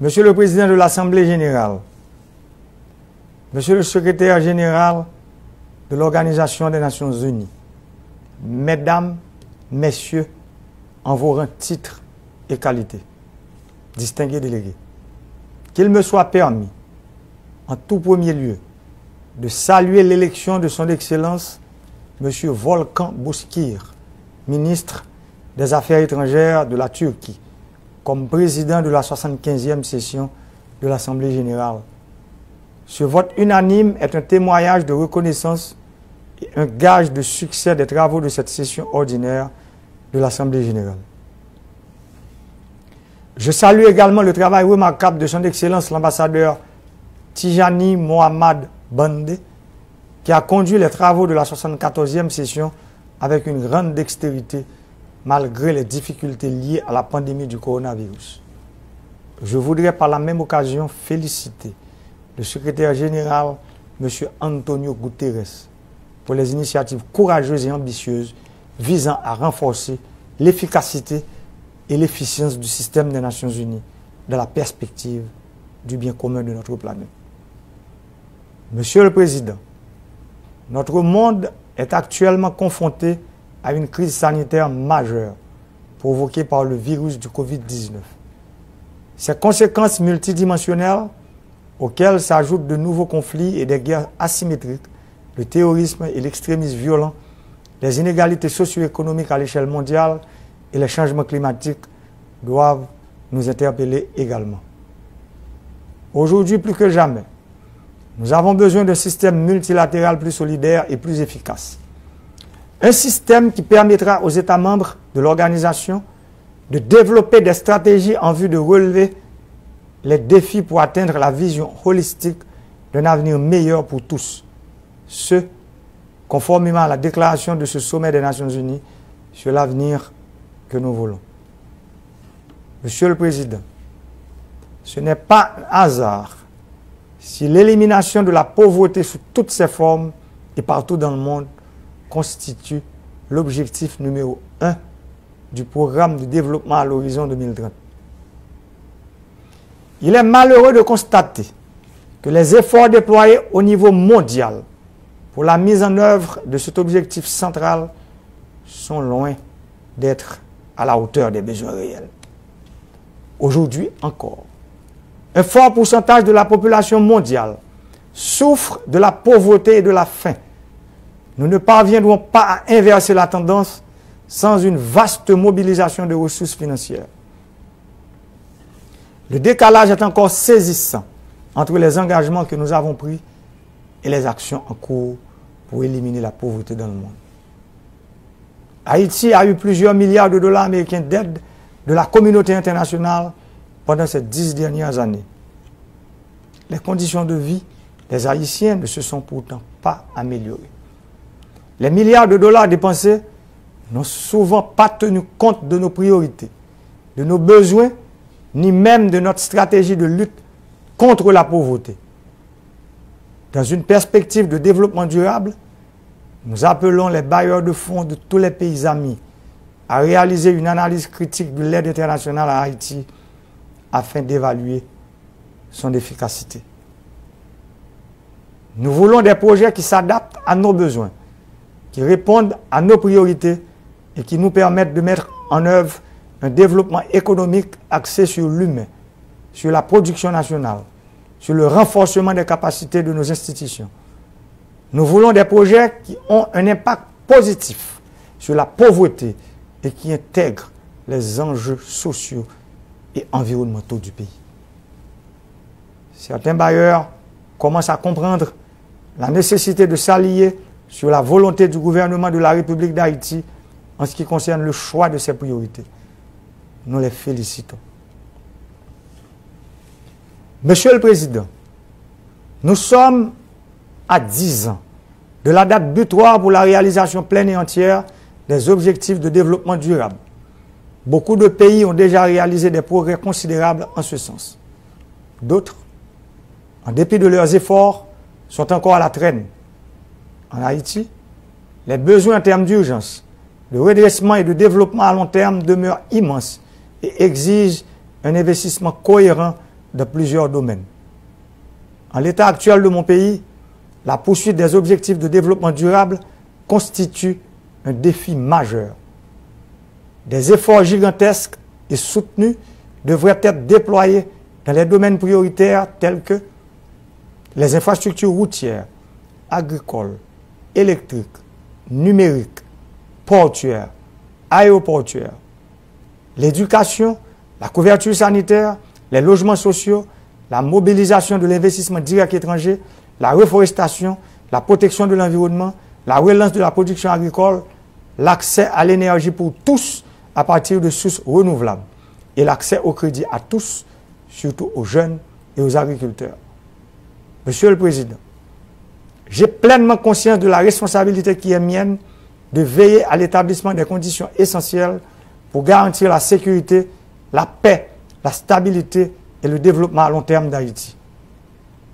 Monsieur le Président de l'Assemblée générale, Monsieur le Secrétaire général de l'Organisation des Nations Unies, Mesdames, Messieurs, en vos rangs, titres et qualités, distingués délégués, qu'il me soit permis, en tout premier lieu, de saluer l'élection de son Excellence, M. Volkan Bozkır, ministre des Affaires étrangères de la Turquie, comme président de la 75e session de l'Assemblée générale. Ce vote unanime est un témoignage de reconnaissance et un gage de succès des travaux de cette session ordinaire de l'Assemblée générale. Je salue également le travail remarquable de son Excellence l'ambassadeur Tijani Mohamed Bande, qui a conduit les travaux de la 74e session avec une grande dextérité, malgré les difficultés liées à la pandémie du coronavirus. Je voudrais par la même occasion féliciter le secrétaire général, M. Antonio Guterres, pour les initiatives courageuses et ambitieuses visant à renforcer l'efficacité et l'efficience du système des Nations Unies dans la perspective du bien commun de notre planète. Monsieur le Président, notre monde est actuellement confronté à une crise sanitaire majeure provoquée par le virus du Covid-19. Ces conséquences multidimensionnelles, auxquelles s'ajoutent de nouveaux conflits et des guerres asymétriques, le terrorisme et l'extrémisme violent, les inégalités socio-économiques à l'échelle mondiale et les changements climatiques doivent nous interpeller également. Aujourd'hui, plus que jamais, nous avons besoin d'un système multilatéral plus solidaire et plus efficace. Un système qui permettra aux États membres de l'organisation de développer des stratégies en vue de relever les défis pour atteindre la vision holistique d'un avenir meilleur pour tous. Ce, conformément à la déclaration de ce sommet des Nations Unies sur l'avenir que nous voulons. Monsieur le Président, ce n'est pas un hasard si l'élimination de la pauvreté sous toutes ses formes et partout dans le monde constitue l'objectif numéro 1 du programme de développement à l'horizon 2030. Il est malheureux de constater que les efforts déployés au niveau mondial pour la mise en œuvre de cet objectif central sont loin d'être à la hauteur des besoins réels. Aujourd'hui encore, un fort pourcentage de la population mondiale souffre de la pauvreté et de la faim. Nous ne parviendrons pas à inverser la tendance sans une vaste mobilisation de ressources financières. Le décalage est encore saisissant entre les engagements que nous avons pris et les actions en cours pour éliminer la pauvreté dans le monde. Haïti a eu plusieurs milliards de dollars américains d'aide de la communauté internationale pendant ces 10 dernières années. Les conditions de vie des Haïtiens ne se sont pourtant pas améliorées. Les milliards de dollars dépensés n'ont souvent pas tenu compte de nos priorités, de nos besoins, ni même de notre stratégie de lutte contre la pauvreté. Dans une perspective de développement durable, nous appelons les bailleurs de fonds de tous les pays amis à réaliser une analyse critique de l'aide internationale à Haïti afin d'évaluer son efficacité. Nous voulons des projets qui s'adaptent à nos besoins, qui répondent à nos priorités et qui nous permettent de mettre en œuvre un développement économique axé sur l'humain, sur la production nationale, sur le renforcement des capacités de nos institutions. Nous voulons des projets qui ont un impact positif sur la pauvreté et qui intègrent les enjeux sociaux et environnementaux du pays. Certains bailleurs commencent à comprendre la nécessité de s'allier sur la volonté du gouvernement de la République d'Haïti en ce qui concerne le choix de ses priorités. Nous les félicitons. Monsieur le Président, nous sommes à 10 ans de la date butoir pour la réalisation pleine et entière des objectifs de développement durable. Beaucoup de pays ont déjà réalisé des progrès considérables en ce sens. D'autres, en dépit de leurs efforts, sont encore à la traîne. En Haïti, les besoins en termes d'urgence, de redressement et de développement à long terme demeurent immenses et exigent un investissement cohérent dans plusieurs domaines. En l'état actuel de mon pays, la poursuite des objectifs de développement durable constitue un défi majeur. Des efforts gigantesques et soutenus devraient être déployés dans les domaines prioritaires tels que les infrastructures routières, agricoles, électriques, numériques, portuaires, aéroportuaires, l'éducation, la couverture sanitaire, les logements sociaux, la mobilisation de l'investissement direct étranger, la reforestation, la protection de l'environnement, la relance de la production agricole, l'accès à l'énergie pour tous à partir de sources renouvelables et l'accès au crédit à tous, surtout aux jeunes et aux agriculteurs. Monsieur le Président, j'ai pleinement conscience de la responsabilité qui est mienne de veiller à l'établissement des conditions essentielles pour garantir la sécurité, la paix, la stabilité et le développement à long terme d'Haïti.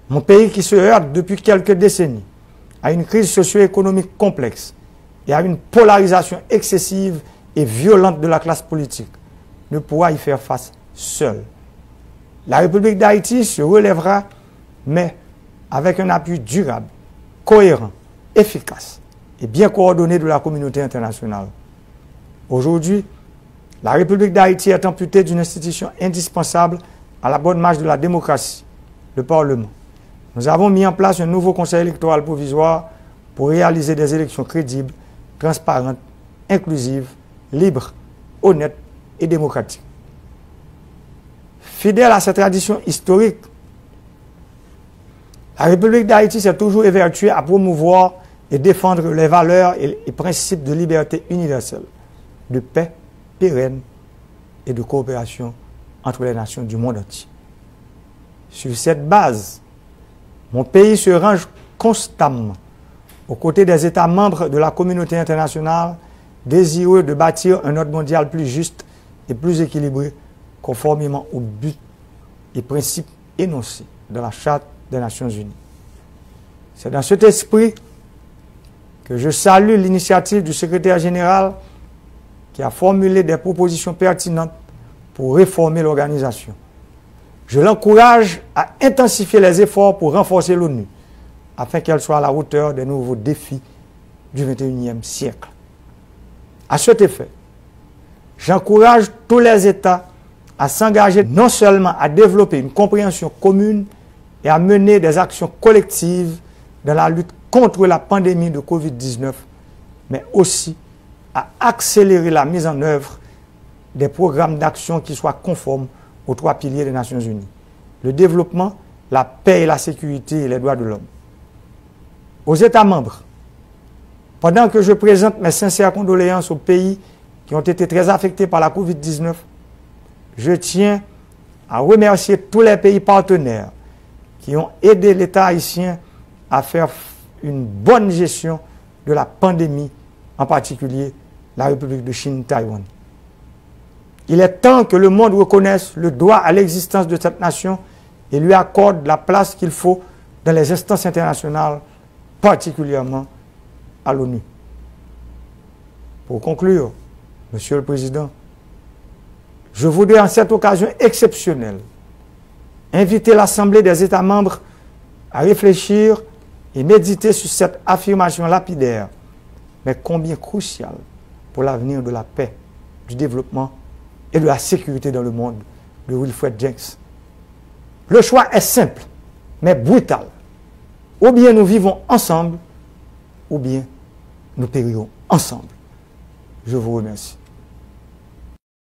Mon pays qui se heurte depuis quelques décennies à une crise socio-économique complexe et à une polarisation excessive et violente de la classe politique ne pourra y faire face seul. La République d'Haïti se relèvera, mais avec un appui durable, cohérent, efficace et bien coordonné de la communauté internationale. Aujourd'hui, la République d'Haïti est amputée d'une institution indispensable à la bonne marche de la démocratie, le Parlement. Nous avons mis en place un nouveau conseil électoral provisoire pour réaliser des élections crédibles, transparentes, inclusives, libres, honnêtes et démocratiques. Fidèle à cette tradition historique, la République d'Haïti s'est toujours évertuée à promouvoir et défendre les valeurs et les principes de liberté universelle, de paix pérenne et de coopération entre les nations du monde entier. Sur cette base, mon pays se range constamment aux côtés des États membres de la communauté internationale désireux de bâtir un ordre mondial plus juste et plus équilibré conformément aux buts et principes énoncés dans la Charte des Nations Unies. C'est dans cet esprit que je salue l'initiative du secrétaire général qui a formulé des propositions pertinentes pour réformer l'organisation. Je l'encourage à intensifier les efforts pour renforcer l'ONU afin qu'elle soit à la hauteur des nouveaux défis du XXIe siècle. À cet effet, j'encourage tous les États à s'engager non seulement à développer une compréhension commune et à mener des actions collectives dans la lutte contre la pandémie de Covid-19, mais aussi à accélérer la mise en œuvre des programmes d'action qui soient conformes aux 3 piliers des Nations Unies: le développement, la paix et la sécurité et les droits de l'homme. Aux États membres, pendant que je présente mes sincères condoléances aux pays qui ont été très affectés par la Covid-19, je tiens à remercier tous les pays partenaires qui ont aidé l'État haïtien à faire une bonne gestion de la pandémie, en particulier la République de Chine, Taïwan. Il est temps que le monde reconnaisse le droit à l'existence de cette nation et lui accorde la place qu'il faut dans les instances internationales, particulièrement à l'ONU. Pour conclure, Monsieur le Président, je voudrais en cette occasion exceptionnelle inviter l'Assemblée des États membres à réfléchir et méditer sur cette affirmation lapidaire, mais combien cruciale pour l'avenir de la paix, du développement et de la sécurité dans le monde, de Wilfred Jenks. Le choix est simple, mais brutal. Ou bien nous vivons ensemble, ou bien nous périrons ensemble. Je vous remercie.